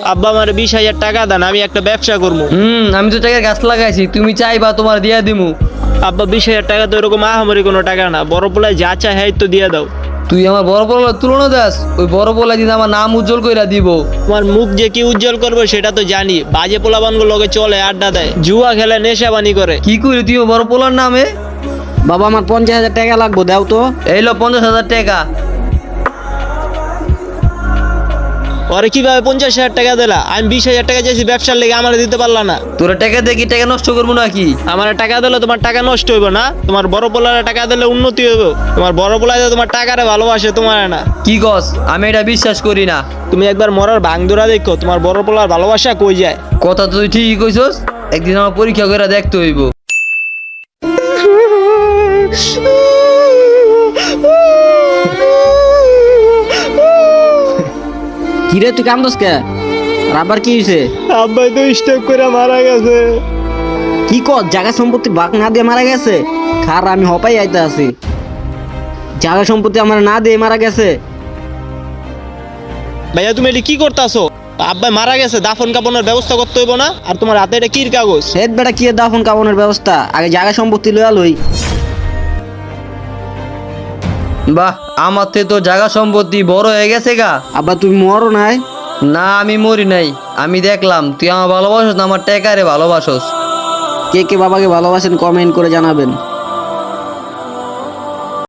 আব্বা আমার 20,000 টাকা দেন, আমি একটা ব্যবসা করবো। আমি তো টাকার গাছ লাগাইছি, তুমি চাইবা তোমার দিয়া দিমু। আব্বা 20,000 টাকা তো এরকম আহামরি কোনো টাকা না, বড় পোলায় যা চায় হ্যাঁ তো দিয়ে দাও। তুই আমার বড় পোলার তুলনা দাস, ওই বড় পোলা যদি আমার নাম উজ্জ্বল কইরা দিব। তোমার মুখ যে কি উজ্জ্বল করবো সেটা তো জানি, বাজে পোলাবানগুলো লোকে চলে আড্ডা দেয়, জুয়া খেলে নেশাবানি করে। কি করি তুই বড় পোলার নামে? বাবা আমার 50,000 টাকা লাগবো, দাও তো। এই লো 50,000 টাকা। ওরে কিভাবে 50,000 টাকা দিলা? আমি 20,000 টাকা চাইছি ব্যবসার লেগে, আমার দিতে পারলা না। তোরা টাকা দেখি টাকা নষ্ট করবো নাকি? আমার টাকা দিলে তোমার টাকা নষ্ট হইব না, তোমার বড় পোলারে টাকা দিলে উন্নতি হইব। তোমার বড় পোলায় তোমার টাকারে ভালোবাসে, তোমার না। কি কস? আমি এটা বিশ্বাস করি না। তুমি একবার মরার ভাঙদুরা দেখো, তোমার বড় পোলার ভালোবাসা কই যায়। কথা তো তুই ঠিকই কইছস, একদিন আমার পরীক্ষা করে দেখতে হইব। কিরে তুই কান্দস কে? আর আবার কি হয়েছে? আব্বাই তো স্টেপ করে মারা গেছে। কি কর, জায়গা সম্পত্তি বাক না দিয়ে মারা গেছে? খার আমি হপাই আইতে আছি। জায়গা সম্পত্তি আমার না দিয়ে মারা গেছে? ভাইয়া তুমি এটা কি করতেছো? আব্বাই মারা গেছে, দাফন কাপনের ব্যবস্থা করতে হইব না? আর তোমার হাতে এটা কির কাগজ? সেট বেটা কি দাফন কাপনের ব্যবস্থা, আগে জায়গা সম্পত্তি লইয়া লই। বাহ, আমার থেকে তো জায়গা সম্পত্তি বড় হয়ে গেছে গা। আব্বা তুমি মরো নাই? না, আমি মরি নাই। আমি দেখলাম তুই আমার ভালোবাসস না আমার টাকারে ভালোবাসস। কে কে বাবাকে ভালোবাসেন কমেন্ট করে জানাবেন।